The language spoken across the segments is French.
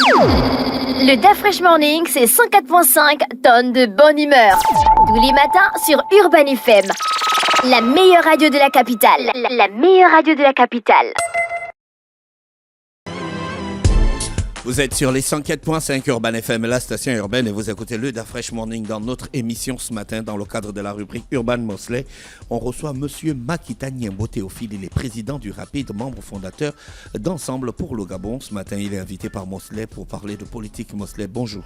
Le DAF Fresh Morning, c'est 104.5 tonnes de bonne humeur. Tous les matins sur Urban FM. La meilleure radio de la capitale. La meilleure radio de la capitale. Vous êtes sur les 104.5 Urban FM, la station urbaine, et vous écoutez le DAF Fresh Morning. Dans notre émission ce matin, dans le cadre de la rubrique Urban Mosley, on reçoit Monsieur Makita Niembo Théophile. Il est président du Rapide, membre fondateur d'Ensemble pour le Gabon. Ce matin, il est invité par Mosley pour parler de politique. Mosley, bonjour.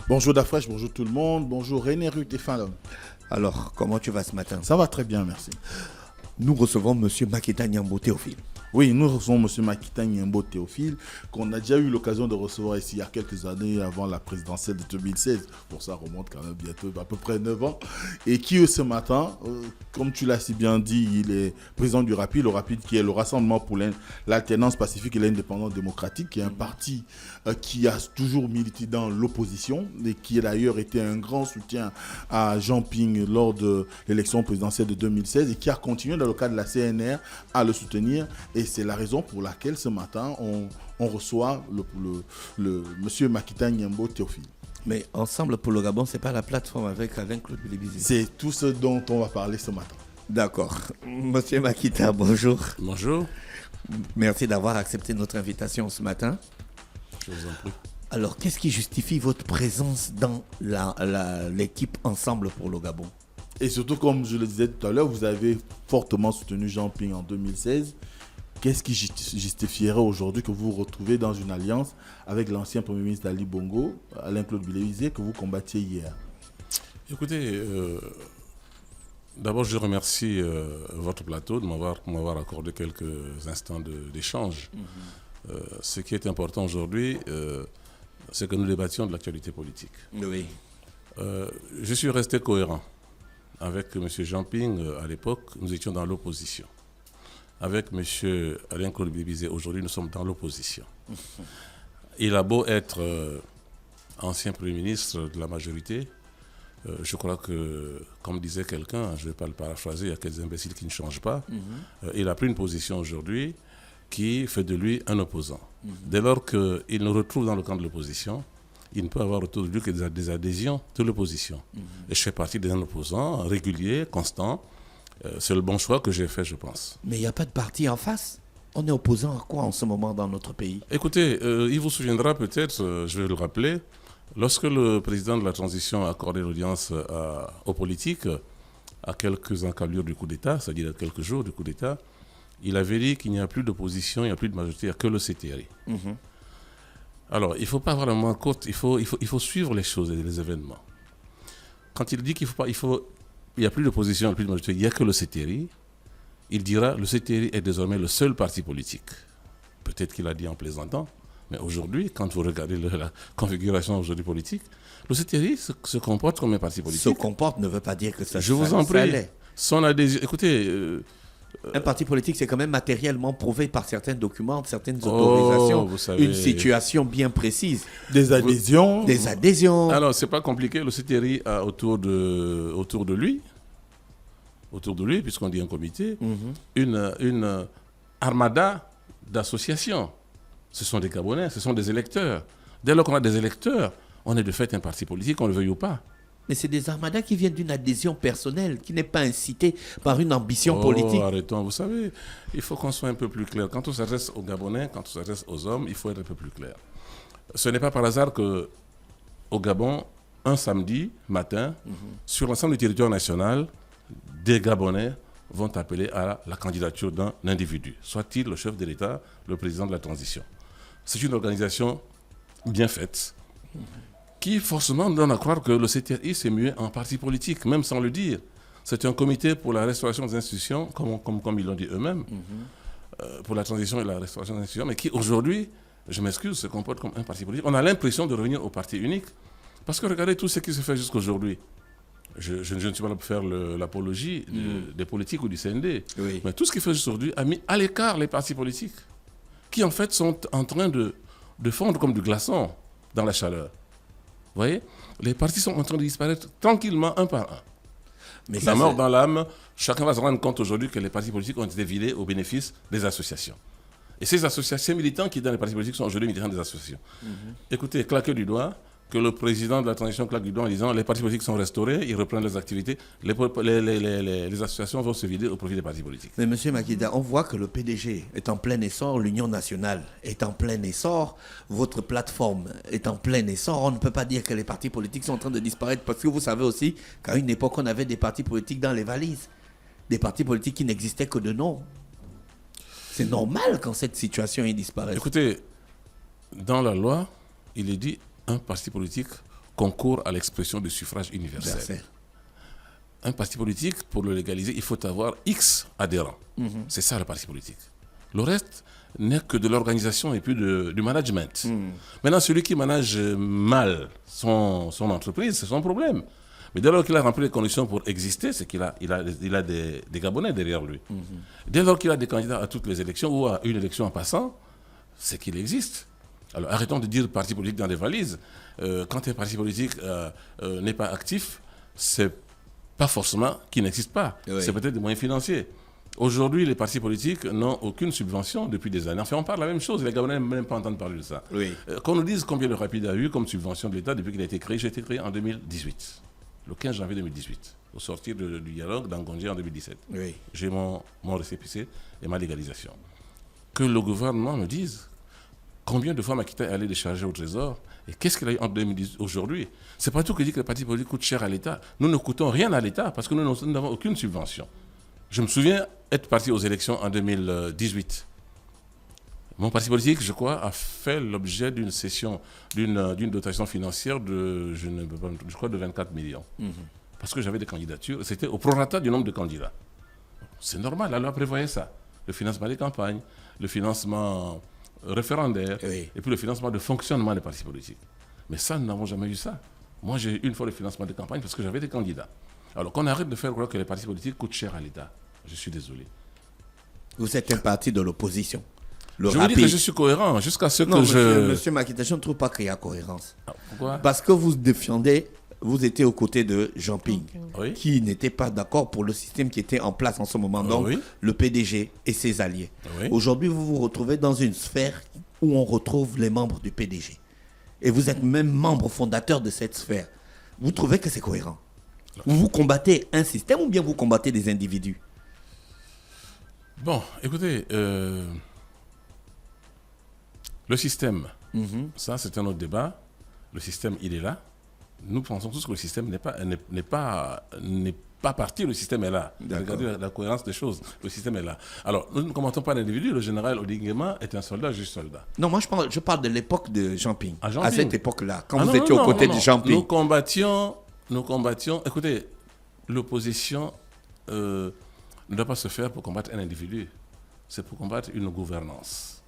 Bonjour DAF Fresh, bonjour tout le monde. Bonjour René Ruth et Fallon. Alors, comment tu vas ce matin? Ça va très bien, merci. Nous recevons Monsieur Makita Niembo Théophile. Oui, nous recevons M. Makita Niembo Théophile, qu'on a déjà eu l'occasion de recevoir ici il y a quelques années avant la présidentielle de 2016. Pour ça remonte quand même bientôt à peu près 9 ans. Et qui ce matin, comme tu l'as si bien dit, il est président du Rapide, le Rapide qui est le Rassemblement pour l'alternance pacifique et l'indépendance démocratique, qui est un parti qui a toujours milité dans l'opposition et qui a d'ailleurs été un grand soutien à Jean Ping lors de l'élection présidentielle de 2016 et qui a continué dans le cadre de la CNR à le soutenir. Et c'est la raison pour laquelle ce matin, on reçoit le monsieur Makita Niembo Théophile. Mais Ensemble pour le Gabon, ce n'est pas la plateforme avec Alain-Claude Bilibisi. C'est tout ce dont on va parler ce matin. D'accord. Monsieur Makita, bonjour. Bonjour. Merci d'avoir accepté notre invitation ce matin. Je vous en prie. Alors, qu'est-ce qui justifie votre présence dans l'équipe Ensemble pour le Gabon? Et surtout, comme je le disais tout à l'heure, vous avez fortement soutenu Jean Ping en 2016. Qu'est-ce qui justifierait aujourd'hui que vous vous retrouvez dans une alliance avec l'ancien Premier ministre Ali Bongo, Alain-Claude Bilibisi, que vous combattiez hier? Écoutez, d'abord je remercie votre plateau de m'avoir accordé quelques instants d'échange. Ce qui est important aujourd'hui, c'est que nous débattions de l'actualité politique. Oui. Je suis resté cohérent. Avec M. Jean Ping, à l'époque, nous étions dans l'opposition. Avec M. Alain-Claude Bilibisi, aujourd'hui, nous sommes dans l'opposition. Il a beau être ancien Premier ministre de la majorité, je crois que, comme disait quelqu'un, je ne vais pas le paraphraser, il y a quelques imbéciles qui ne changent pas, il a pris une position aujourd'hui qui fait de lui un opposant. Dès lors qu'il nous retrouve dans le camp de l'opposition, il ne peut avoir autour de lui que des adhésions de l'opposition. Et je fais partie d'un opposant régulier, constant. C'est le bon choix que j'ai fait, je pense. Mais il n'y a pas de parti en face. On est opposant à quoi en ce moment dans notre pays? Écoutez, il vous souviendra peut-être, je vais le rappeler, lorsque le président de la transition a accordé l'audience aux politiques, à quelques encablures du coup d'État, c'est-à-dire à quelques jours du coup d'État, il avait dit qu'il n'y a plus d'opposition, il n'y a plus de majorité, il n'y a que le CTRI. Alors, il ne faut pas avoir la main courte, il faut suivre les choses et les événements. Quand il dit qu'il n'y a plus d'opposition, il n'y a plus de majorité, il n'y a que le CTRI, il dira le CTRI est désormais le seul parti politique. Peut-être qu'il a dit en plaisantant, mais aujourd'hui, quand vous regardez la configuration aujourd'hui politique, le CTRI se comporte comme un parti politique. Se comporte ne veut pas dire que ça. Je vous en prie. Son adhésion. Écoutez. Un parti politique, c'est quand même matériellement prouvé par certains documents, certaines autorisations, vous savez, une situation bien précise. Des adhésions. Des adhésions. Alors, c'est pas compliqué. Le CTRI a autour de lui, puisqu'on dit un comité, une armada d'associations. Ce sont des Gabonais, ce sont des électeurs. Dès lors qu'on a des électeurs, on est de fait un parti politique, qu'on le veuille ou pas. Mais c'est des armadas qui viennent d'une adhésion personnelle, qui n'est pas incitée par une ambition politique. Arrêtons, vous savez, il faut qu'on soit un peu plus clair. Quand on s'adresse aux Gabonais, quand on s'adresse aux hommes, il faut être un peu plus clair. Ce n'est pas par hasard qu'au Gabon, un samedi matin, sur l'ensemble du territoire national, des Gabonais vont appeler à la candidature d'un individu, soit-il le chef de l'État, le président de la transition. C'est une organisation bien faite, qui forcément donne à croire que le CTRI s'est mué en parti politique, même sans le dire. C'est un comité pour la restauration des institutions, comme ils l'ont dit eux-mêmes, pour la transition et la restauration des institutions, mais qui aujourd'hui, je m'excuse, se comporte comme un parti politique. On a l'impression de revenir au parti unique, parce que regardez tout ce qui se fait jusqu'aujourd'hui. Je ne suis pas là pour faire l'apologie des politiques ou du CND, mais tout ce qui fait aujourd'hui a mis à l'écart les partis politiques, qui en fait sont en train de fondre comme du glaçon dans la chaleur. Vous voyez, les partis sont en train de disparaître tranquillement, un par un. Mais la mort dans l'âme, chacun va se rendre compte aujourd'hui que les partis politiques ont été vidés au bénéfice des associations. Et ces associations, ces militants qui dans les partis politiques sont aujourd'hui militants des associations. Écoutez, claquez du doigt que le président de la transition claque du doigt en disant les partis politiques sont restaurés, ils reprennent leurs activités, les associations vont se vider au profit des partis politiques. Mais M. Makita, on voit que le PDG est en plein essor, l'Union nationale est en plein essor, votre plateforme est en plein essor. On ne peut pas dire que les partis politiques sont en train de disparaître parce que vous savez aussi qu'à une époque, on avait des partis politiques dans les valises. Des partis politiques qui n'existaient que de nom. C'est normal quand cette situation est disparaisse. Écoutez, dans la loi, il est dit un parti politique concourt à l'expression du suffrage universel. Un parti politique, pour le légaliser, il faut avoir X adhérents. C'est ça le parti politique. Le reste n'est que de l'organisation et puis du management. Maintenant, celui qui manage mal son entreprise, c'est son problème. Mais dès lors qu'il a rempli les conditions pour exister, c'est qu'il a des Gabonais derrière lui. Dès lors qu'il a des candidats à toutes les élections ou à une élection en passant, c'est qu'il existe. Alors arrêtons de dire parti politique dans des valises. Quand un parti politique n'est pas actif, c'est pas forcément qu'il n'existe pas. Oui. C'est peut-être des moyens financiers. Aujourd'hui, les partis politiques n'ont aucune subvention depuis des années. Enfin, on parle de la même chose. Les Gabonais n'aiment même pas entendre parler de ça. Oui. Qu'on nous dise combien le Rapide a eu comme subvention de l'État depuis qu'il a été créé. J'ai été créé en 2018, le 15 janvier 2018, au sortir du dialogue d'Angondjé en 2017. Oui. J'ai mon récépissé et ma légalisation. Que le gouvernement me dise combien de fois Makita est allé décharger au Trésor et qu'est-ce qu'il a eu en 2018 aujourd'hui. C'est pas tout que dit que les partis politiques coûtent cher à l'État. Nous ne coûtons rien à l'État parce que nous n'avons aucune subvention. Je me souviens être parti aux élections en 2018. Mon parti politique, je crois, a fait l'objet d'une cession, d'une dotation financière de, je crois, de 24 millions. Parce que j'avais des candidatures. C'était au prorata du nombre de candidats. C'est normal, la loi prévoyait ça. Le financement des campagnes, le financement référendaire, oui. Et puis le financement de fonctionnement des partis politiques. Mais ça, nous n'avons jamais eu ça. Moi, j'ai eu une fois le financement de campagne parce que j'avais des candidats. Alors qu'on arrête de faire croire que les partis politiques coûtent cher à l'État. Je suis désolé. Vous êtes un parti de l'opposition. Je vous dis que je suis cohérent jusqu'à ce que je... Monsieur Makita, je ne trouve pas qu'il y a cohérence. Pourquoi? Parce que vous défendez, vous étiez aux côtés de Jean Ping, oui. Qui n'était pas d'accord pour le système qui était en place en ce moment. Donc, oui. Le PDG et ses alliés. Oui. Aujourd'hui, vous vous retrouvez dans une sphère où on retrouve les membres du PDG. Et vous êtes même membre fondateur de cette sphère. Vous trouvez que c'est cohérent? Vous combattez un système ou bien vous combattez des individus? Bon, écoutez, le système, ça c'est un autre débat. Le système, il est là. Nous pensons tous que le système n'est pas parti, le système est là. Regardez la cohérence des choses, le système est là. Alors, nous ne commentons pas l'individu, le général Odinguema est un soldat, juste soldat. Non, moi je parle de l'époque de Jean Ping. À cette époque-là, quand vous non, étiez aux côtés de Jean Ping. Nous combattions, écoutez, l'opposition ne doit pas se faire pour combattre un individu, c'est pour combattre une gouvernance.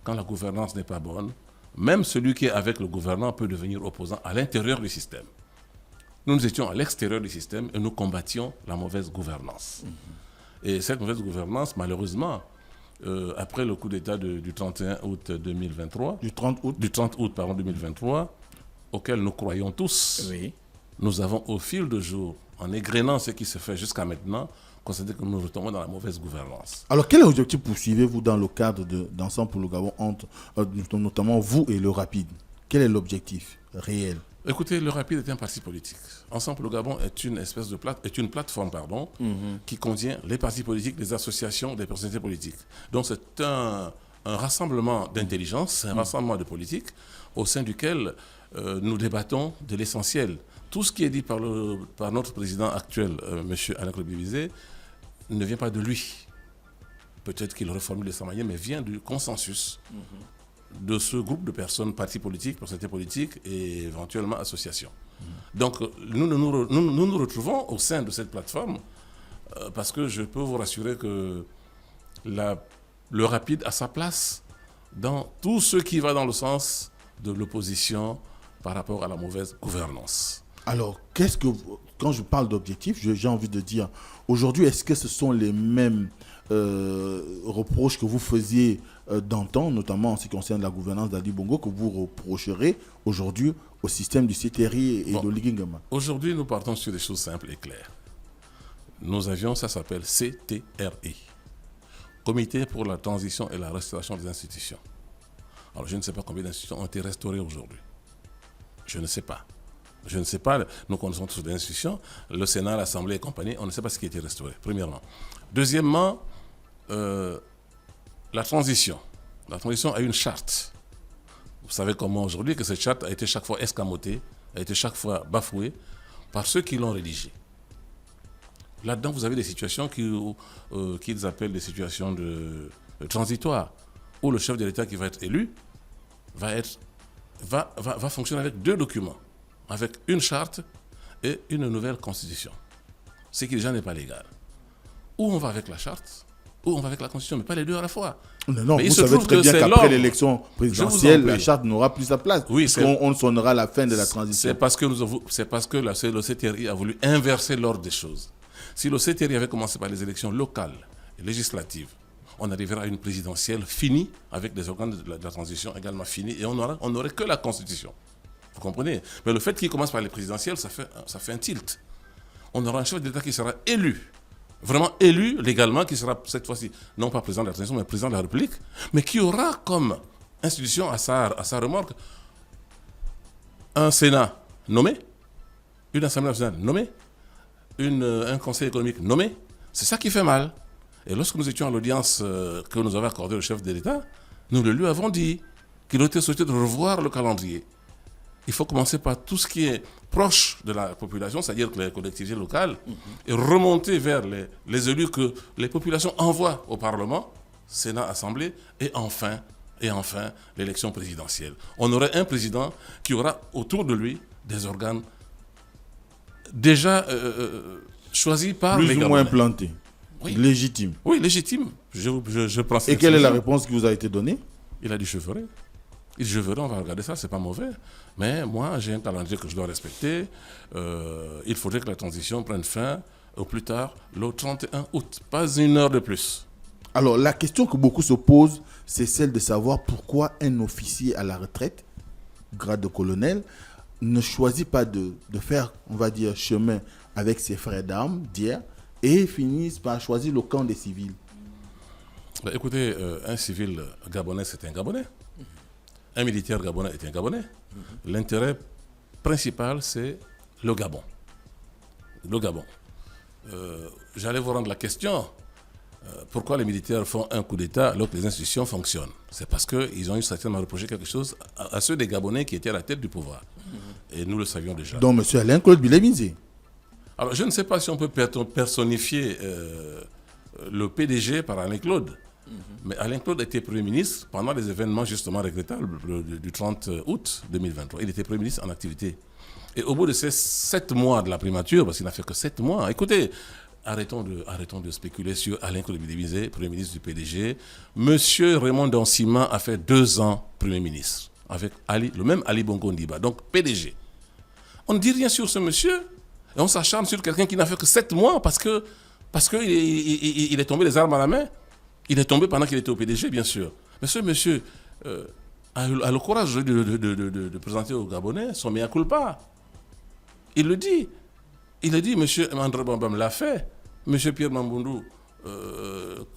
Quand la gouvernance n'est pas bonne, même celui qui est avec le gouvernement peut devenir opposant à l'intérieur du système. Nous étions à l'extérieur du système et nous combattions la mauvaise gouvernance. Et cette mauvaise gouvernance, malheureusement, après le coup d'État du 31 août 2023, du 30 août 2023, auquel nous croyons tous, oui. Nous avons au fil de jour, en égrénant ce qui se fait jusqu'à maintenant, constaté que nous retombons dans la mauvaise gouvernance. Alors, quel objectif poursuivez-vous dans le cadre d'Ensemble pour le Gabon, notamment vous et le Rapide? Quel est l'objectif réel? Écoutez, le Rapide est un parti politique. Ensemble pour le Gabon est une espèce de plateforme, qui contient les partis politiques, les associations, des personnalités politiques. Donc c'est un rassemblement d'intelligence, un rassemblement de politique au sein duquel nous débattons de l'essentiel. Tout ce qui est dit par notre président actuel, M. Alain Claude-Bibizé, ne vient pas de lui. Peut-être qu'il reformule de sa manière, mais vient du consensus de ce groupe de personnes, partis politiques, personnalités politiques et éventuellement associations. Donc nous nous retrouvons au sein de cette plateforme parce que je peux vous rassurer que le Rapide a sa place dans tout ce qui va dans le sens de l'opposition par rapport à la mauvaise gouvernance. Alors, quand je parle d'objectifs, j'ai envie de dire, aujourd'hui, est-ce que ce sont les mêmes reproches que vous faisiez d'antan, notamment en ce qui concerne la gouvernance d'Ali Bongo, que vous reprocherez aujourd'hui au système du CTRI et de l'Iguingama? Aujourd'hui, nous partons sur des choses simples et claires. Nos avions, ça s'appelle CTRI. Comité pour la transition et la restauration des institutions. Alors, je ne sais pas combien d'institutions ont été restaurées aujourd'hui. Je ne sais pas. Je ne sais pas. Nous connaissons tous les institutions, le Sénat, l'Assemblée et compagnie, on ne sait pas ce qui a été restauré, premièrement. Deuxièmement, la transition. La transition a une charte. Vous savez comment aujourd'hui que cette charte a été chaque fois escamotée, a été chaque fois bafouée par ceux qui l'ont rédigée. Là-dedans, vous avez des situations qu'ils appellent des situations transitoires, où le chef de l'État qui va être élu va fonctionner avec 2 documents, avec une charte et une nouvelle constitution. Ce qui déjà n'est pas légal. Ou on va avec la charte, ou on va avec la constitution, mais pas les deux à la fois. Non, mais vous savez très bien qu'après l'élection présidentielle, la charte n'aura plus sa place. Oui, on sonnera la fin de la transition. C'est parce que le CTRI a voulu inverser l'ordre des choses. Si le CTRI avait commencé par les élections locales et législatives, on arrivera à une présidentielle finie, avec des organes de la transition également finis, et on n'aurait que la Constitution. Vous comprenez? Mais le fait qu'il commence par les présidentielles, ça fait un tilt. On aura un chef d'État qui sera élu, vraiment élu légalement, qui sera cette fois-ci, non pas président de la transition, mais président de la République, mais qui aura comme institution à sa remorque un Sénat nommé, une Assemblée nationale nommée, un conseil économique nommé. C'est ça qui fait mal. Et lorsque nous étions à l'audience que nous avait accordée le chef de l'État, nous le lui avons dit qu'il était souhaité de revoir le calendrier. Il faut commencer par tout ce qui est proche de la population, c'est-à-dire les collectivités locales, et remonter vers les élus que les populations envoient au Parlement, Sénat, Assemblée, et enfin l'élection présidentielle. On aurait un président qui aura autour de lui des organes déjà choisis par les Gabonais. Plus ou moins implantés. Oui. Légitime. Oui, légitime. Je pense. Et quelle est la réponse qui vous a été donnée? Il a dit je ferai. Il dit je ferai, on va regarder ça, c'est pas mauvais. Mais moi, j'ai un calendrier que je dois respecter. Il faudrait que la transition prenne fin au plus tard le 31 août. Pas une heure de plus. Alors, la question que beaucoup se posent, c'est celle de savoir pourquoi un officier à la retraite, grade de colonel, ne choisit pas de faire, on va dire, chemin avec ses frères d'armes d'hier et finissent par choisir le camp des civils. Bah, écoutez, un civil gabonais, c'est un Gabonais. Un militaire gabonais est un Gabonais. L'intérêt principal, c'est le Gabon. Le Gabon. J'allais vous rendre la question. Pourquoi les militaires font un coup d'État alors que les institutions fonctionnent? C'est parce qu'ils ont eu certainement reproché quelque chose à ceux des Gabonais qui étaient à la tête du pouvoir. Et nous le savions déjà. Donc, M. Alain-Claude Bilemizé. Alors, je ne sais pas si on peut personnifier le PDG par Alain-Claude. Mais Alain-Claude était Premier ministre pendant les événements justement regrettables du 30 août 2023. Il était Premier ministre en activité. Et au bout de ces 7 mois de la primature, parce qu'il n'a fait que 7 mois, écoutez, arrêtons de spéculer sur Alain-Claude Bilemizé, Premier ministre du PDG. Monsieur Raymond Dansima a fait 2 ans Premier ministre, avec le même Ali Bongo Ndiba, donc PDG. On ne dit rien sur ce monsieur, et on s'acharne sur quelqu'un qui n'a fait que 7 mois parce qu'il est tombé les armes à la main. Il est tombé pendant qu'il était au PDG, bien sûr. Mais ce monsieur a le courage de présenter aux Gabonais son mea culpa. Il le dit. Il a dit, monsieur Mandra Bambam l'a fait. Monsieur Pierre Mamboundou,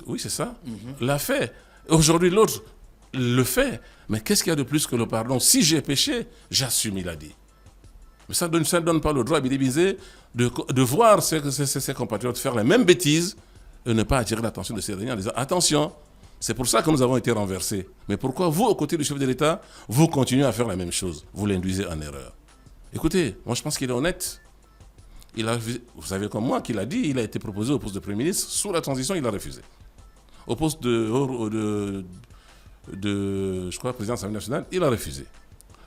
oui, c'est ça, l'a fait. Aujourd'hui, l'autre le fait. Mais qu'est-ce qu'il y a de plus que le pardon? Si j'ai péché, j'assume, il a dit. Mais ça ne donne pas le droit à Bilemizé de voir ses compatriotes faire les mêmes bêtises et ne pas attirer l'attention de ces derniers en disant attention, c'est pour ça que nous avons été renversés. Mais pourquoi vous, aux côtés du chef de l'État, vous continuez à faire la même chose? Vous l'induisez en erreur. Écoutez, moi je pense qu'il est honnête. Vous savez comme moi qu'il a dit, il a été proposé au poste de Premier ministre. Sous la transition, il a refusé. Au poste de je crois, président de l'Assemblée nationale, il a refusé.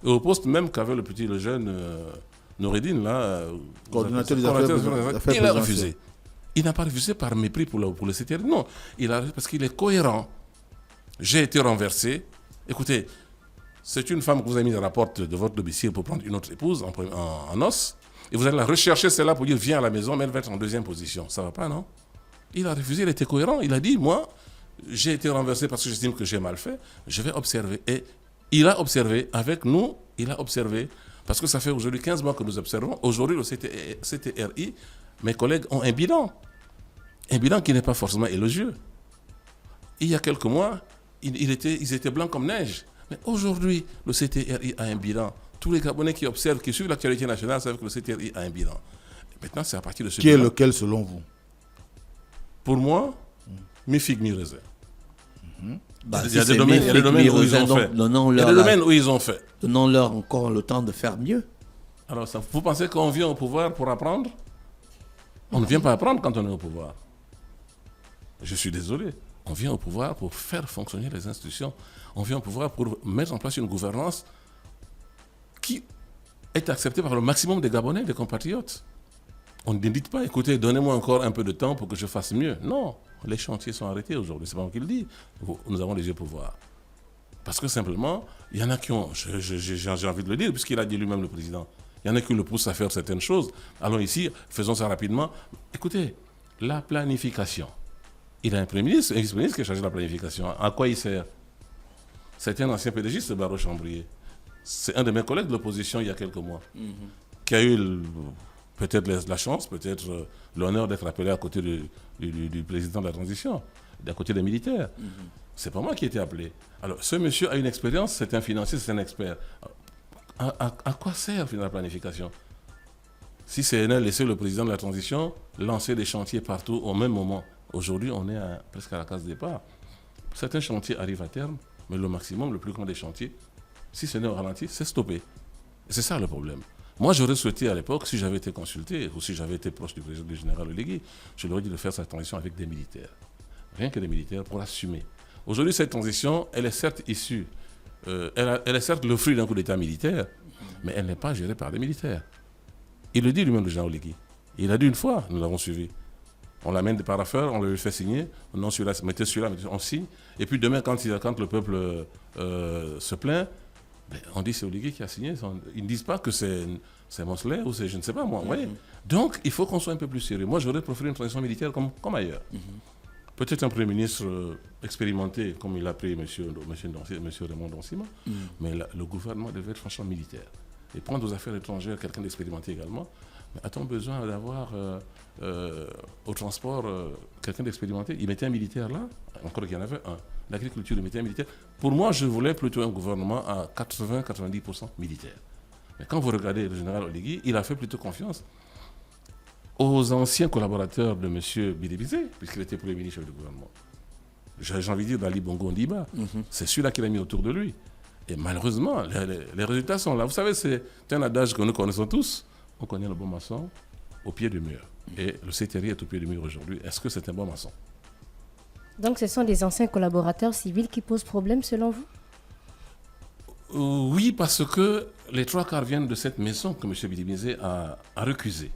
Et au poste même qu'avait le jeune Noureddine, là, coordinateur des affaires il a refusé. Il n'a pas refusé par mépris pour le CTR. Non, il a refusé parce qu'il est cohérent. J'ai été renversé. Écoutez, c'est une femme que vous avez mise à la porte de votre domicile pour prendre une autre épouse en os. Et vous allez la rechercher, celle-là, pour dire viens à la maison, mais elle va être en deuxième position. Ça ne va pas, non? Il a refusé, il était cohérent. Il a dit, moi, j'ai été renversé parce que j'estime que j'ai mal fait. Je vais observer. Et il a observé, avec nous, il a observé. Parce que ça fait aujourd'hui 15 mois que nous observons. Aujourd'hui, le CTRI, mes collègues ont un bilan. Un bilan qui n'est pas forcément élogieux. il y a quelques mois, ils étaient blancs comme neige. Mais aujourd'hui, le CTRI a un bilan. Tous les Gabonais qui observent, qui suivent l'actualité nationale savent que le CTRI a un bilan. Et maintenant, c'est à partir de ce bilan. Qui est lequel, selon vous? Pour moi, mi-figue, mi-raisin. Il y a des domaines où ils ont fait. Il y a des domaines où ils ont fait. Donnons-leur encore le temps de faire mieux. Alors, vous pensez qu'on vient au pouvoir pour apprendre? On ne vient pas apprendre quand on est au pouvoir. Je suis désolé. On vient au pouvoir pour faire fonctionner les institutions. On vient au pouvoir pour mettre en place une gouvernance qui est acceptée par le maximum des Gabonais, des compatriotes. On ne dit pas, écoutez, donnez-moi encore un peu de temps pour que je fasse mieux. Non, les chantiers sont arrêtés aujourd'hui. C'est pas moi qui le dis. Nous avons les yeux pour voir. Parce que simplement, il y en a qui ont, j'ai envie de le dire, puisqu'il a dit lui-même le président, il y en a qui le poussent à faire certaines choses. Allons ici, faisons ça rapidement. Écoutez, la planification. Il a un premier ministre, un vice-ministre qui est chargé de la planification. À quoi il sert? C'était un ancien PDGiste de Barreau-Chambrier. C'est un de mes collègues de l'opposition il y a quelques mois, qui a eu peut-être la chance, peut-être l'honneur d'être appelé à côté du président de la transition, à côté des militaires. C'est pas moi qui ai été appelé. Alors, ce monsieur a une expérience, c'est un financier, c'est un expert. À quoi sert la planification? Si c'est laisser le président de la transition lancer des chantiers partout au même moment. Aujourd'hui, on est presque à la case départ. Certains chantiers arrivent à terme, mais le maximum, le plus grand des chantiers, si ce n'est au ralenti, c'est stoppé. Et c'est ça le problème. Moi, j'aurais souhaité à l'époque, si j'avais été consulté, ou si j'avais été proche du général Oligui, je lui aurais dit de faire cette transition avec des militaires. Rien que des militaires pour assumer. Aujourd'hui, cette transition, elle est certes issue, elle est certes le fruit d'un coup d'État militaire, mais elle n'est pas gérée par des militaires. Il le dit lui-même, le général Oligui. Il a dit une fois, nous l'avons suivi. On l'amène des parapheurs, on lui fait signer, non, mettez celui-là, on signe. Et puis demain, quand le peuple se plaint, on dit c'est Oligui qui a signé. Ils ne disent pas que c'est Mosley ou c'est je ne sais pas moi. Donc, il faut qu'on soit un peu plus sérieux. Moi, j'aurais préféré une transition militaire comme ailleurs. Peut-être un Premier ministre expérimenté, comme il a pris M. Raymond Donsima, mais le gouvernement devait être franchement militaire. Et prendre aux affaires étrangères quelqu'un d'expérimenté également. Mais a-t-on besoin d'avoir au transport quelqu'un d'expérimenté? Il mettait un militaire là, encore qu'il y en avait un. L'agriculture, il mettait un militaire. Pour moi, je voulais plutôt un gouvernement à 80-90% militaire. Mais quand vous regardez le général Oligui, il a fait plutôt confiance aux anciens collaborateurs de M. Bidébizé, puisqu'il était Premier ministre du gouvernement. J'ai envie de dire d'Ali Bongo Ndiba. C'est celui-là qu'il a mis autour de lui. Et malheureusement, les résultats sont là. Vous savez, c'est un adage que nous connaissons tous. On connaît le bon maçon au pied du mur. Et le CTRI est au pied du mur aujourd'hui. Est-ce que c'est un bon maçon? Donc ce sont des anciens collaborateurs civils qui posent problème selon vous? Oui, parce que les trois quarts viennent de cette maison que M. Bidébizé a recusée.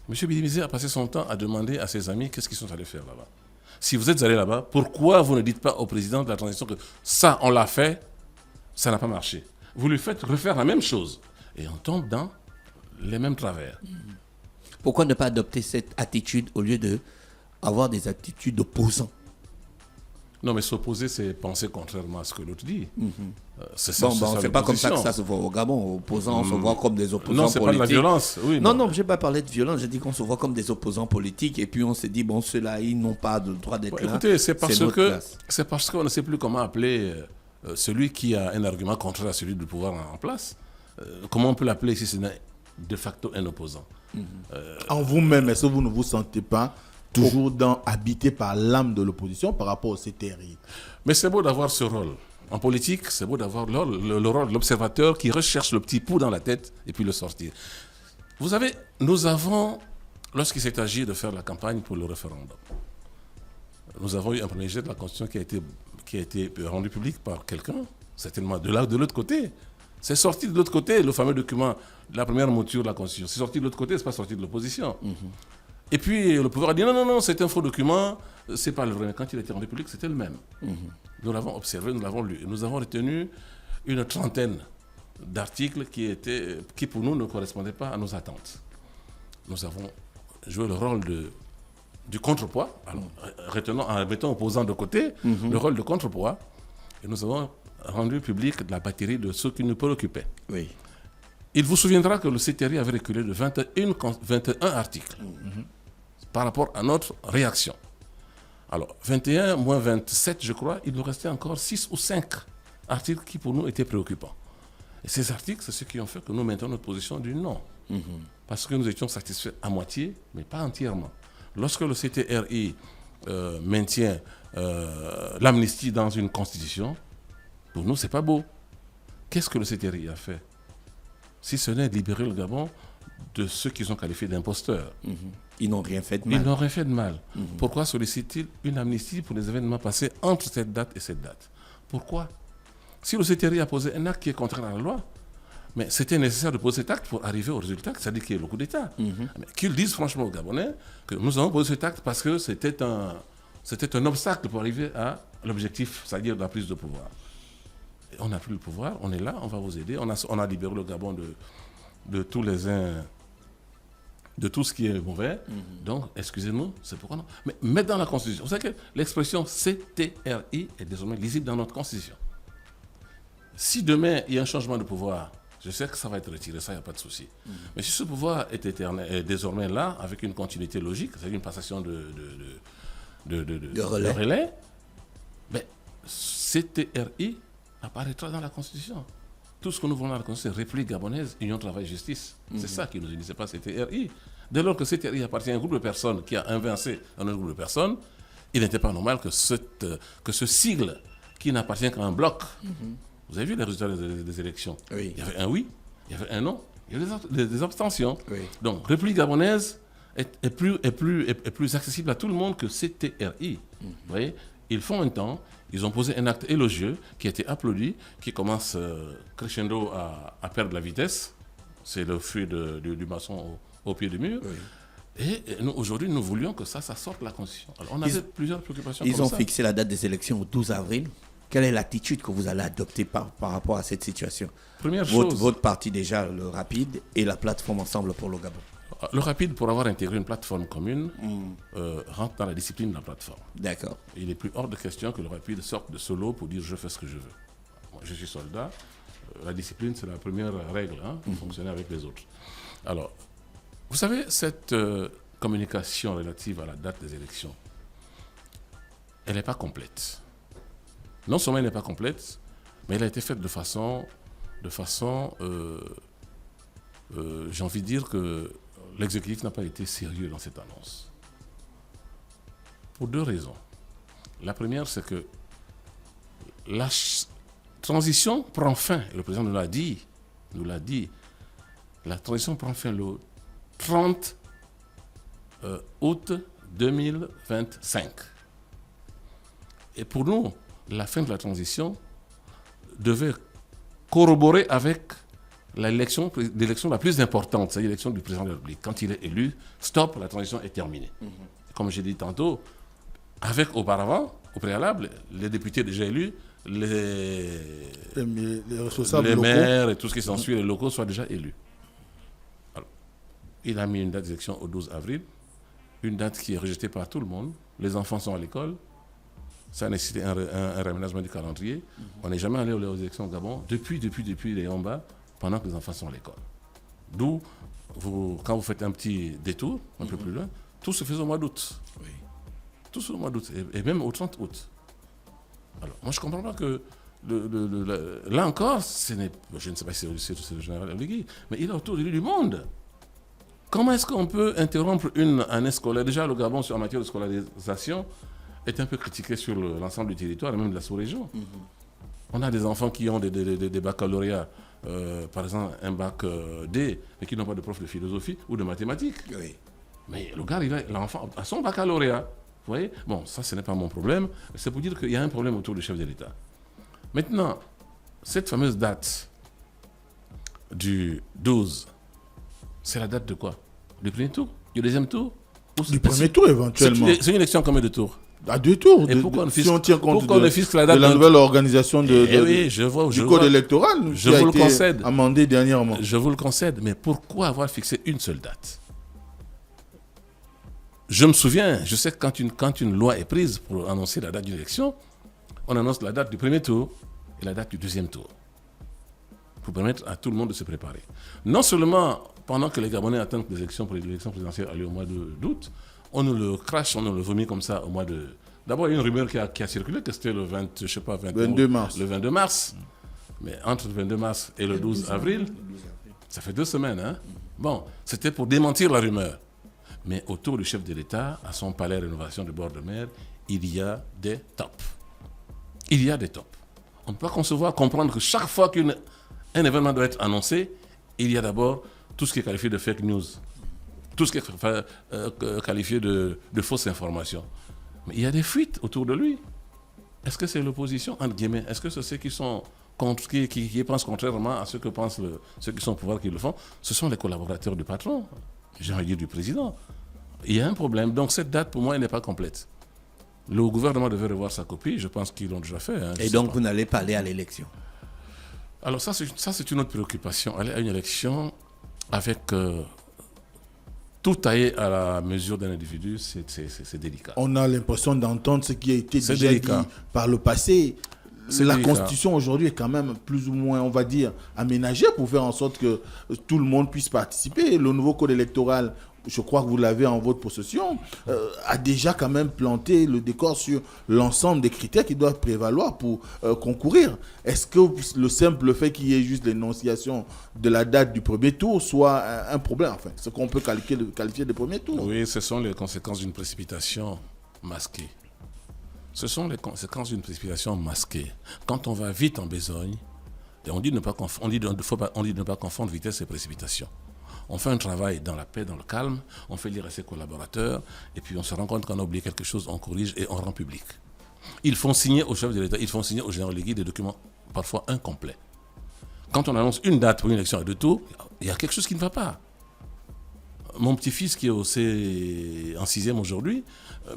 M. Bidébizé a passé son temps à demander à ses amis qu'est-ce qu'ils sont allés faire là-bas. Si vous êtes allés là-bas, pourquoi vous ne dites pas au président de la transition que ça, on l'a fait, ça n'a pas marché? Vous lui faites refaire la même chose. Et on tombe dans les mêmes travers. Pourquoi ne pas adopter cette attitude au lieu d'avoir des attitudes d'opposants? Non, mais s'opposer, c'est penser contrairement à ce que l'autre dit. C'est pas comme ça que ça se voit au Gabon. Opposants, on se voit comme des opposants politiques. Non, c'est pas de la violence. Oui, non, je n'ai pas parlé de violence. J'ai dit qu'on se voit comme des opposants politiques. Et puis on s'est dit, bon, ceux-là, ils n'ont pas le droit d'être là. Écoutez, c'est parce qu'on ne sait plus comment appeler celui qui a un argument contraire à celui du pouvoir en place. Comment on peut l'appeler si ce n'est de facto un opposant? En vous-même, est-ce que vous ne vous sentez pas toujours habité par l'âme de l'opposition par rapport au CTRI? Mais c'est beau d'avoir ce rôle. En politique, c'est beau d'avoir le rôle de l'observateur qui recherche le petit pouls dans la tête et puis le sortir. Vous savez, nous avons, lorsqu'il s'est agi de faire la campagne pour le référendum, nous avons eu un premier jet de la Constitution qui a été rendu public par quelqu'un, certainement de l'autre côté. C'est sorti de l'autre côté, le fameux document, la première mouture de la Constitution. C'est sorti de l'autre côté, c'est pas sorti de l'opposition. Et puis le pouvoir a dit non, c'est un faux document, c'est pas le vrai. Quand il a été rendu public, c'était le même. Nous l'avons observé, nous l'avons lu. Nous avons retenu une trentaine d'articles qui pour nous ne correspondaient pas à nos attentes. Nous avons joué le rôle du contrepoids, en mettant opposants de côté, le rôle de contrepoids, et nous avons rendu public la batterie de ceux qui nous préoccupaient. Oui. Il vous souviendra que le CTRI avait reculé de 21 articles par rapport à notre réaction. Alors, 21 moins 27, je crois, il nous restait encore 6 ou 5 articles qui pour nous étaient préoccupants. Et ces articles, c'est ce qui ont fait que nous maintenons notre position du non. Parce que nous étions satisfaits à moitié, mais pas entièrement. Lorsque le CTRI maintient l'amnistie dans une constitution, pour nous, c'est pas beau. Qu'est-ce que le CTRI a fait? Si ce n'est libérer le Gabon de ceux qu'ils ont qualifiés d'imposteurs. Ils n'ont rien fait de mal. Ils n'ont rien fait de mal. Pourquoi sollicitent-ils une amnistie pour les événements passés entre cette date et cette date? Pourquoi? Si le CTRI a posé un acte qui est contraire à la loi, mais c'était nécessaire de poser cet acte pour arriver au résultat, c'est-à-dire qu'il y ait le coup d'État. Mais qu'ils disent franchement aux Gabonais que nous avons posé cet acte parce que c'était un obstacle pour arriver à l'objectif, c'est-à-dire la prise de pouvoir. Et on n'a plus le pouvoir, on est là, on va vous aider. On a libéré le Gabon de tous les de tout ce qui est mauvais. Donc, excusez-nous, c'est pourquoi non. Mais mettre dans la Constitution. Vous savez que l'expression CTRI est désormais lisible dans notre Constitution. Si demain, il y a un changement de pouvoir, je sais que ça va être retiré, ça, il n'y a pas de souci. Mais si ce pouvoir est désormais là, avec une continuité logique, c'est-à-dire une passation de relais, ben, CTRI apparaîtra dans la Constitution. Tout ce que nous voulons dans la Constitution, c'est République gabonaise, Union Travail Justice. C'est ça qui nous unit, c'est pas CTRI. Dès lors que CTRI appartient à un groupe de personnes qui a invincé un autre groupe de personnes, il n'était pas normal que ce sigle qui n'appartient qu'à un bloc. Vous avez vu les résultats des élections? Oui. Il y avait un oui, il y avait un non, il y avait des abstentions. Oui. Donc, République gabonaise est plus accessible à tout le monde que CTRI. Vous voyez, ils font un temps, ils ont posé un acte élogieux qui a été applaudi, qui commence crescendo à perdre la vitesse. C'est le feu du maçon au pied du mur. Oui. Et nous, aujourd'hui, nous voulions que ça sorte de la Constitution. Alors, on avait plusieurs préoccupations. Ils ont fixé la date des élections au 12 avril. Quelle est l'attitude que vous allez adopter par rapport à cette situation? Première chose. Votre parti déjà, le Rapide, et la plateforme Ensemble pour le Gabon. Le Rapide, pour avoir intégré une plateforme commune, rentre dans la discipline de la plateforme. D'accord. Il est plus hors de question que le Rapide sorte de solo pour dire je fais ce que je veux. Moi, je suis soldat. La discipline, c'est la première règle pour fonctionner avec les autres. Alors, vous savez, cette communication relative à la date des élections, elle n'est pas complète. Non seulement elle n'est pas complète, mais elle a été faite de façon j'ai envie de dire que l'exécutif n'a pas été sérieux dans cette annonce. Pour deux raisons. La première, c'est que la transition prend fin, et le président nous l'a dit, la transition prend fin le 30 août 2025. Et pour nous, la fin de la transition devait corroborer avec l'élection la plus importante, c'est l'élection du président de la République. Quand il est élu, stop, la transition est terminée. Comme j'ai dit tantôt, avec auparavant, au préalable, les députés déjà élus, les maires et tout ce qui s'ensuit, les locaux soient déjà élus. Alors, il a mis une date d'élection au 12 avril, une date qui est rejetée par tout le monde. Les enfants sont à l'école. Ça a nécessité un réaménagement du calendrier. On n'est jamais allé aux élections au Gabon depuis les Yamba, pendant que les enfants sont à l'école. D'où, quand vous faites un petit détour, un peu plus loin, tout se faisait au mois d'août. Oui. Tout se fait au mois d'août, et même au 30 août. Alors, moi, je ne comprends pas que, là encore, je ne sais pas si c'est le général Oligui, mais il est autour du monde. Comment est-ce qu'on peut interrompre une année scolaire? Déjà, le Gabon, en matière de scolarisation, est un peu critiqué sur l'ensemble du territoire et même de la sous-région. On a des enfants qui ont des baccalauréats, par exemple un bac D, mais qui n'ont pas de prof de philosophie ou de mathématiques. Oui. Mais le gars, l'enfant a son baccalauréat. Vous voyez? Bon, ça, ce n'est pas mon problème. C'est pour dire qu'il y a un problème autour du chef de l'État. Maintenant, cette fameuse date du 12, c'est la date de quoi? Du premier tour? Du deuxième tour? Du premier tour, éventuellement. C'est une élection combien de tours? À 2 tours. Et pourquoi si on tient compte de la nouvelle organisation du code électoral qui a été amendé dernièrement. Je vous le concède, mais pourquoi avoir fixé une seule date? Je me souviens, je sais que quand une loi est prise pour annoncer la date d'une élection, on annonce la date du premier tour et la date du deuxième tour, pour permettre à tout le monde de se préparer. Non seulement pendant que les Gabonais attendent que les élections présidentielles aient lieu au mois d'août, on nous le crache, on nous le vomit comme ça au mois D'abord, il y a une rumeur qui a circulé que c'était le 22 mars. Le 22 mars. Mais entre le 22 mars et le 12 avril, ça fait 2 semaines. Hein? Bon, c'était pour démentir la rumeur. Mais autour du chef de l'État, à son palais rénovation de bord de mer, il y a des tops. Il y a des tops. On ne peut pas concevoir, comprendre que chaque fois qu'un événement doit être annoncé, il y a d'abord tout ce qui est qualifié de fake news. Tout ce qui est qualifié de fausses informations. Mais il y a des fuites autour de lui. Est-ce que c'est l'opposition, entre guillemets? Est-ce que c'est ceux qui pensent contrairement à ce que pensent ceux qui sont au pouvoir qui le font? Ce sont les collaborateurs du patron, j'ai envie de dire du président. Il y a un problème. Donc cette date, pour moi, elle n'est pas complète. Le gouvernement devait revoir sa copie. Je pense qu'ils l'ont déjà fait. Hein, et donc, vous n'allez pas aller à l'élection? Alors ça, c'est une autre préoccupation. Aller à une élection avec... tout taillé à la mesure d'un individu, c'est délicat. On a l'impression d'entendre ce qui a été déjà délicat. dit par le passé. La délicat. Constitution aujourd'hui est quand même plus ou moins, on va dire, aménagée pour faire en sorte que tout le monde puisse participer. Le nouveau code électoral, je crois que vous l'avez en votre possession, a déjà quand même planté le décor sur l'ensemble des critères qui doivent prévaloir pour concourir. Est-ce que le simple fait qu'il y ait juste l'énonciation de la date du premier tour soit un problème, enfin, ce qu'on peut qualifier de premier tour? Oui, ce sont les conséquences d'une précipitation masquée. Ce sont les conséquences d'une précipitation masquée. Quand on va vite en besogne, et on dit de ne pas confondre vitesse et précipitation. On fait un travail dans la paix, dans le calme, on fait lire à ses collaborateurs, et puis on se rend compte qu'on a oublié quelque chose, on corrige et on rend public. Ils font signer au chef de l'État, ils font signer au général Légui des documents parfois incomplets. Quand on annonce une date pour une élection à 2 tours, il y a quelque chose qui ne va pas. Mon petit-fils qui est en 6e aujourd'hui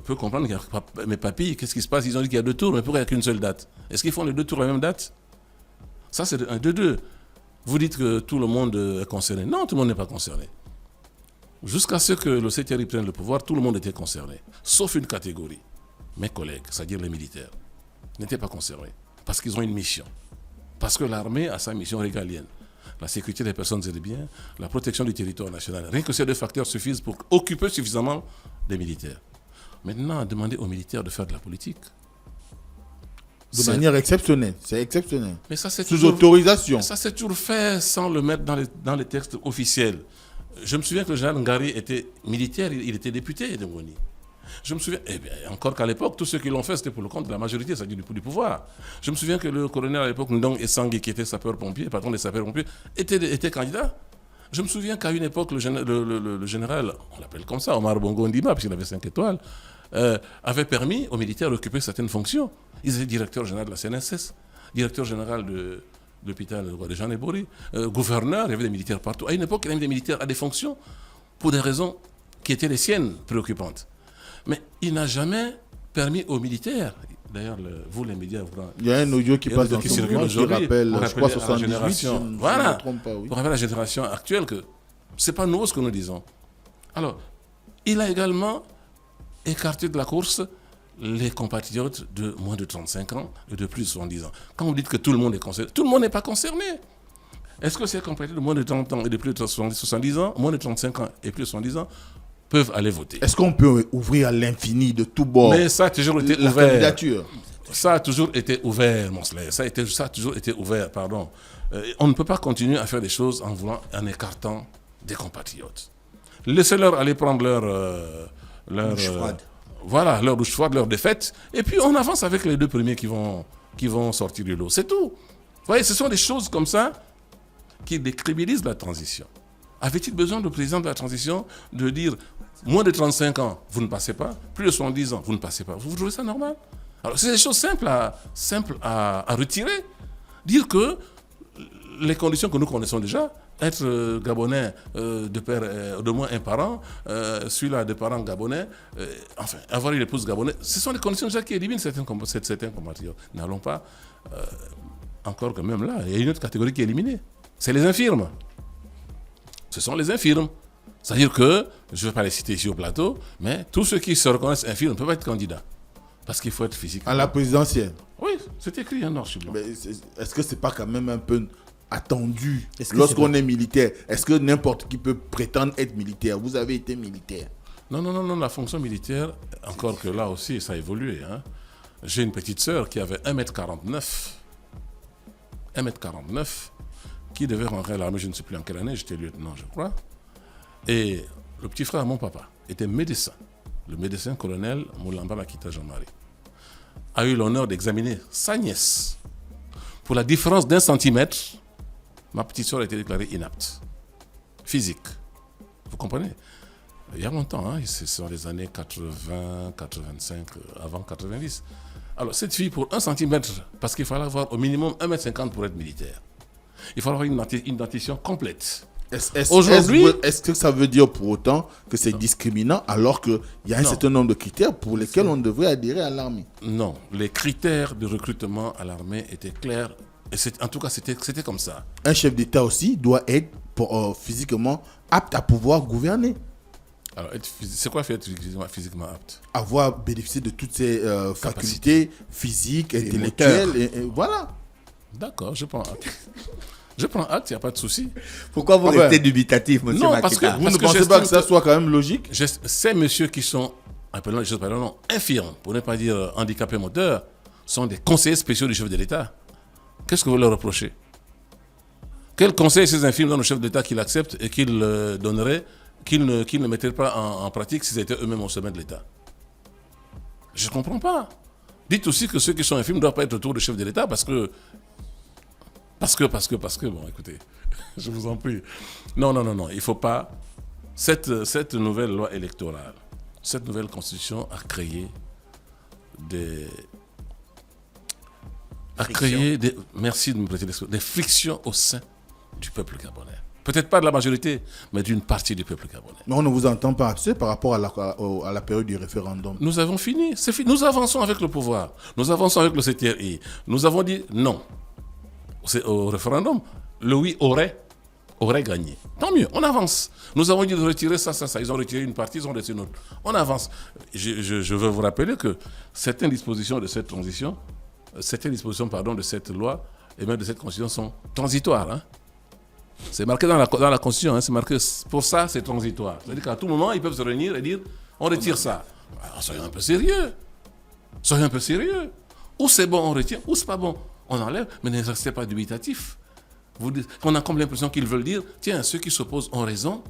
peut comprendre qu'il y a... Mais papy, qu'est-ce qui se passe? Ils ont dit qu'il y a 2 tours, mais pourquoi il n'y a qu'une seule date? Est-ce qu'ils font les 2 tours la même date? Ça, c'est un 2-2. Vous dites que tout le monde est concerné. Non, tout le monde n'est pas concerné. Jusqu'à ce que le CTRI prenne le pouvoir, tout le monde était concerné. Sauf une catégorie. Mes collègues, c'est-à-dire les militaires, n'étaient pas concernés. Parce qu'ils ont une mission. Parce que l'armée a sa mission régalienne. La sécurité des personnes et des biens, la protection du territoire national. Rien que ces 2 facteurs suffisent pour occuper suffisamment des militaires. Maintenant, demander aux militaires de faire de la politique. De manière exceptionnelle, c'est exceptionnel. Mais ça, c'est sous toujours, autorisation. Ça, c'est toujours fait sans le mettre dans les textes officiels. Je me souviens que le général Ngari était militaire, il était député de Ngoni. Je me souviens, encore qu'à l'époque, tous ceux qui l'ont fait, c'était pour le compte de la majorité, c'est-à-dire du pouvoir. Je me souviens que le colonel à l'époque, Ndong Essangui, qui était sapeur-pompier, patron des sapeurs-pompiers, était candidat. Je me souviens qu'à une époque, le général, on l'appelle comme ça, Omar Bongo Ndima, puisqu'il avait 5 étoiles, avait permis aux militaires d'occuper certaines fonctions. Ils étaient directeur général de la CNSS, directeur général de l'hôpital de Jean Ebori, gouverneur, il y avait des militaires partout. À une époque, il y avait des militaires à des fonctions pour des raisons qui étaient les siennes préoccupantes. Mais il n'a jamais permis aux militaires, d'ailleurs, vous les médias, il y a un audio qui passe dans ce moment qui rappelle, je crois, 78, voilà, je ne me trompe pas, oui. Pour rappeler à la génération actuelle que ce n'est pas nouveau ce que nous disons. Alors, il a également écarté de la course les compatriotes de moins de 35 ans et de plus de 70 ans. Quand vous dites que tout le monde est concerné, tout le monde n'est pas concerné. Est-ce que ces compatriotes de moins de 30 ans et de plus de 70 ans, moins de 35 ans et plus de 70 ans, peuvent aller voter? Est-ce qu'on peut ouvrir à l'infini de tous bords? Mais ça a toujours été la ouvert. Candidature. Ça a toujours été ouvert, Monsley. Ça a toujours été ouvert, pardon. On ne peut pas continuer à faire des choses en écartant des compatriotes. Laissez-leur aller prendre leur douche froide. Voilà, leur douche froide, leur défaite. Et puis on avance avec les 2 premiers qui vont sortir du lot. C'est tout. Vous voyez, ce sont des choses comme ça qui décrédibilisent la transition. Avait-il besoin du président de la transition de dire moins de 35 ans, vous ne passez pas, plus de 70 ans, vous ne passez pas? Vous trouvez ça normal? Alors, c'est des choses simples à retirer. Dire que les conditions que nous connaissons déjà, être gabonais de moins un parent, celui-là de parents gabonais, enfin, avoir une épouse gabonaise, ce sont les conditions déjà qui éliminent certains compatriotes. N'allons pas, encore que même là, il y a une autre catégorie qui est éliminée. C'est les infirmes. Ce sont les infirmes. C'est-à-dire que, je ne vais pas les citer ici au plateau, mais tous ceux qui se reconnaissent infirmes ne peuvent pas être candidats. Parce qu'il faut être physiquement. À la présidentielle. Oui, c'est écrit en noir sur blanc. Mais est-ce que ce n'est pas quand même un peu attendu lorsqu'on est militaire? Est-ce que n'importe qui peut prétendre être militaire? Vous avez été militaire. Non, la fonction militaire, encore que là aussi, ça a évolué. Hein. J'ai une petite sœur qui avait 1m49. 1m49, qui devait rentrer à l'armée, je ne sais plus en quelle année, j'étais lieutenant, je crois. Et le petit frère de mon papa était médecin. Le médecin colonel Moulamba Makita Jean-Marie a eu l'honneur d'examiner sa nièce. Pour la différence d'1 centimètre, ma petite soeur a été déclarée inapte. Physique. Vous comprenez? Il y a longtemps, hein, ce sont les années 80, 85, avant 90. Alors, cette fille, pour 1 centimètre, parce qu'il fallait avoir au minimum 1m50 pour être militaire, il faut avoir une dentition complète. Aujourd'hui, est-ce que ça veut dire pour autant que c'est discriminant alors qu'il y a un certain nombre de critères pour lesquels on devrait adhérer à l'armée? Non, les critères de recrutement à l'armée étaient clairs. Et en tout cas, c'était comme ça. Un chef d'État aussi doit être physiquement apte à pouvoir gouverner. Alors, c'est quoi faire être physiquement apte? Avoir bénéficié de toutes ses facultés physiques, intellectuelles, et voilà. D'accord, je prends acte. Je prends acte, il n'y a pas de souci. Pourquoi vous restez dubitatif, monsieur Non, Makita? parce que Vous ne pensez pas que ça soit quand même logique? Ces messieurs qui sont, appelons les choses par leur nom, infirmes, pour ne pas dire handicapés moteurs, sont des conseillers spéciaux du chef de l'État. Qu'est-ce que vous leur reprochez? Quel conseil ces infirmes donnent au chef d'État qu'il accepte et qu'il donnerait, qu'ils ne mettraient pas en pratique s'ils étaient eux-mêmes au sommet de l'État? Je ne comprends pas. Dites aussi que ceux qui sont infirmes ne doivent pas être autour du chef de l'État parce que, bon, écoutez, je vous en prie. Non, il ne faut pas. Cette nouvelle loi électorale, cette nouvelle constitution a créé merci de me prêter l'expression, des frictions au sein du peuple gabonais. Peut-être pas de la majorité, mais d'une partie du peuple gabonais. Mais on ne vous entend pas assez par rapport à la période du référendum. Nous avons fini, c'est fini. Nous avançons avec le pouvoir, nous avançons avec le CTRI. Nous avons dit non au référendum. Le oui aurait gagné. Tant mieux, on avance. Nous avons dit de retirer ça. Ils ont retiré une partie, ils ont retiré une autre. On avance. Je veux vous rappeler que certaines dispositions de cette transition, de cette loi et même de cette constitution sont transitoires. Hein. C'est marqué dans la constitution, hein, c'est marqué pour ça, c'est transitoire. C'est-à-dire qu'à tout moment, ils peuvent se réunir et dire on retire ça. Alors, soyons un peu sérieux. Ou c'est bon, on retire, ou c'est pas bon, on enlève, mais ne restez pas dubitatif. On a comme l'impression qu'ils veulent dire tiens, ceux qui s'opposent ont raison,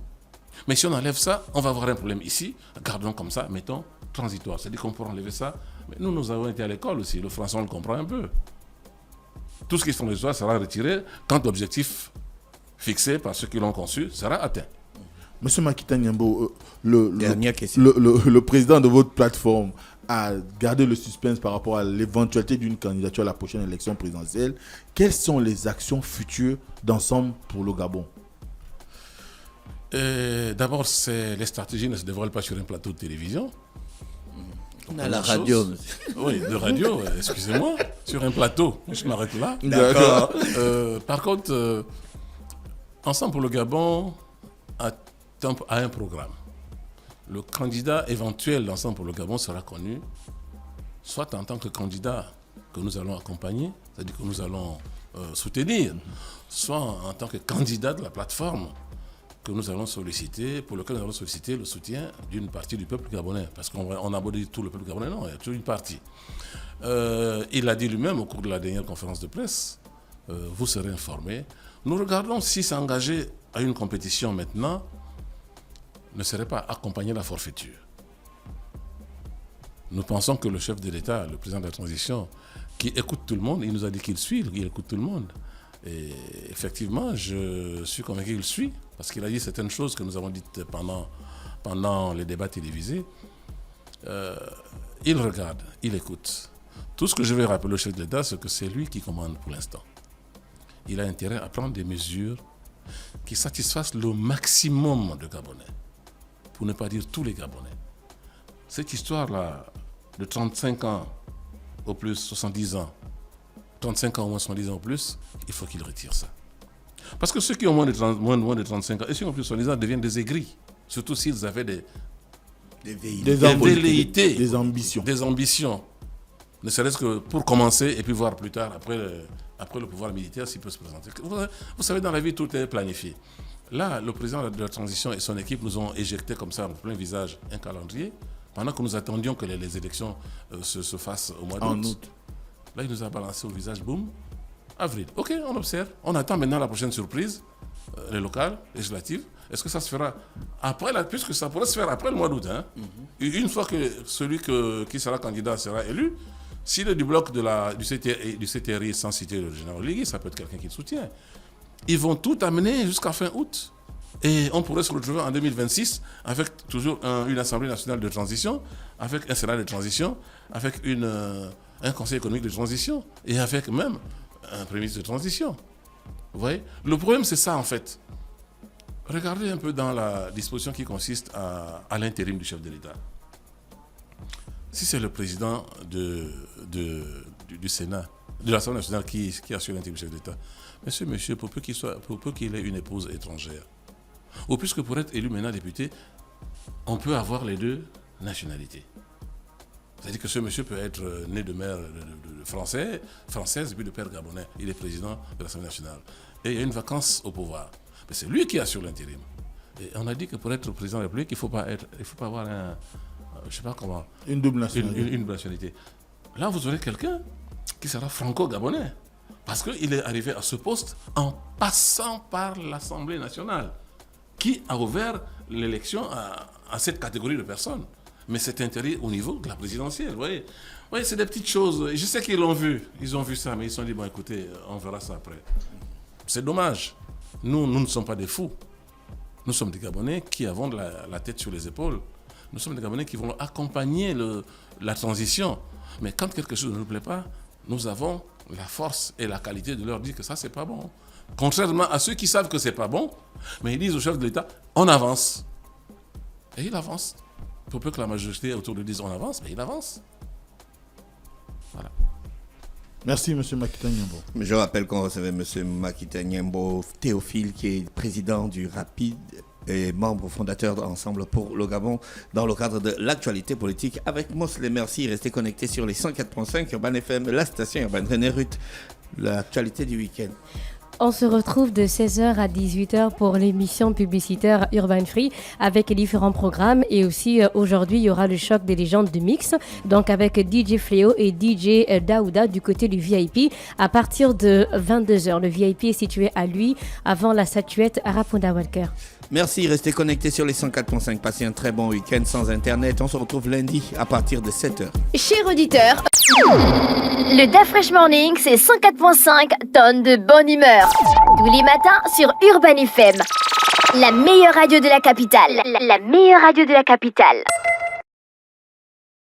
mais si on enlève ça, on va avoir un problème ici. Gardons comme ça, mettons transitoire. C'est-à-dire qu'on pourra enlever ça. Mais nous avons été à l'école aussi. Le français, on le comprend un peu. Tout ce qui est transitoire sera retiré quand l'objectif fixé par ceux qui l'ont conçu sera atteint. Monsieur Makita Nyambo, Dernière question. le président de votre plateforme a gardé le suspense par rapport à l'éventualité d'une candidature à la prochaine élection présidentielle. Quelles sont les actions futures d'ensemble pour le Gabon? D'abord, les stratégies ne se dévoilent pas sur un plateau de télévision. À la radio. Oui, de radio, excusez-moi. Sur un plateau, je m'arrête là. D'accord. Par contre, Ensemble pour le Gabon a un programme. Le candidat éventuel d'Ensemble pour le Gabon sera connu, soit en tant que candidat que nous allons accompagner, c'est-à-dire que nous allons soutenir, soit en tant que candidat de la plateforme que nous allons solliciter, pour lequel nous allons solliciter le soutien d'une partie du peuple gabonais. Parce qu'on n'a pas dit tout le peuple gabonais, non, il y a toute une partie. Il l'a dit lui-même au cours de la dernière conférence de presse, vous serez informés. Nous regardons si s'engager à une compétition maintenant ne serait pas accompagner la forfaiture. Nous pensons que le chef de l'État, le président de la transition, qui écoute tout le monde, il nous a dit qu'il suit, il écoute tout le monde. Et effectivement, je suis convaincu qu'il suit, parce qu'il a dit certaines choses que nous avons dites pendant les débats télévisés. Il regarde, il écoute. Tout ce que je vais rappeler au chef de l'État, c'est que c'est lui qui commande pour l'instant. Il a intérêt à prendre des mesures qui satisfassent le maximum de Gabonais, pour ne pas dire tous les Gabonais. Cette histoire-là, de 35 ans au plus, 70 ans, 35 ans au moins 70 ans au plus, il faut qu'il retire ça. Parce que ceux qui ont moins de 35 ans et ceux qui ont plus de 70 ans deviennent des aigris, surtout s'ils avaient des velléités, des ambitions. Des ambitions. Ne serait-ce que pour commencer et puis voir plus tard, après le pouvoir militaire, s'il peut se présenter. Vous savez, dans la vie, tout est planifié. Là, le président de la transition et son équipe nous ont éjecté comme ça en plein visage un calendrier pendant que nous attendions que les élections se fassent au mois d'août. En août. Là, il nous a balancé au visage, boum, avril. Ok, on observe. On attend maintenant la prochaine surprise, les locales, législatives. Est-ce que ça se fera après, puisque ça pourrait se faire après le mois d'août. Hein? Une fois que celui qui sera candidat sera élu, s'il est du bloc du CTRI sans citer le général Ligui, ça peut être quelqu'un qui le soutient. Ils vont tout amener jusqu'à fin août. Et on pourrait se retrouver en 2026 avec toujours une Assemblée nationale de transition, avec un Sénat de transition, avec un Conseil économique de transition et avec même un Premier ministre de transition. Vous voyez? Le problème, c'est ça en fait. Regardez un peu dans la disposition qui consiste à l'intérim du chef de l'État. Si c'est le président du Sénat, de l'Assemblée nationale qui assure l'intérim du chef de l'État, monsieur, pour peu qu'il ait une épouse étrangère, ou puisque pour être élu maintenant député, on peut avoir les deux nationalités. C'est-à-dire que ce monsieur peut être né de mère française et puis de père gabonais. Il est président de l'Assemblée nationale. Et il y a une vacance au pouvoir. Mais c'est lui qui assure l'intérim. Et on a dit que pour être président de la République, il faut pas avoir je sais pas comment. Une double nationalité. Une double nationalité. Là, vous aurez quelqu'un qui sera franco-gabonais. Parce qu'il est arrivé à ce poste en passant par l'Assemblée nationale, qui a ouvert l'élection à cette catégorie de personnes. Mais c'est interdit au niveau de la présidentielle, vous voyez. Oui, c'est des petites choses. Je sais qu'ils l'ont vu. Ils ont vu ça, mais ils se sont dit, bon, écoutez, on verra ça après. C'est dommage. Nous ne sommes pas des fous. Nous sommes des Gabonais qui avons la tête sur les épaules. Nous sommes des Gabonais qui vont accompagner la transition. Mais quand quelque chose ne nous plaît pas, nous avons la force et la qualité de leur dire que ça, c'est pas bon. Contrairement à ceux qui savent que c'est pas bon, mais ils disent au chef de l'État, on avance. Et il avance. Pour peu que la majorité autour de dise on avance, mais il avance. Voilà. Merci, M. Makita Nyembo. Je rappelle qu'on recevait M. Makita Nyembo Théophile, qui est président du RAPID et membre fondateur d'Ensemble pour le Gabon, dans le cadre de l'actualité politique avec Mosley. Merci, restez connectés sur les 104.5 Urban FM, la station urbaine René Ruth, l'actualité du week-end. On se retrouve de 16h à 18h pour l'émission publicitaire Urban Free avec différents programmes. Et aussi, aujourd'hui, il y aura le choc des légendes de mix. Donc, avec DJ Fléau et DJ Daouda du côté du VIP à partir de 22h. Le VIP est situé à lui, avant la statuette Arapunda Walker. Merci, restez connectés sur les 104.5. Passez un très bon week-end sans Internet. On se retrouve lundi à partir de 7h. Chers auditeurs, le DaFresh Morning, c'est 104.5 tonnes de bonne humeur. Tous les matins sur Urban FM. La meilleure radio de la capitale. La meilleure radio de la capitale.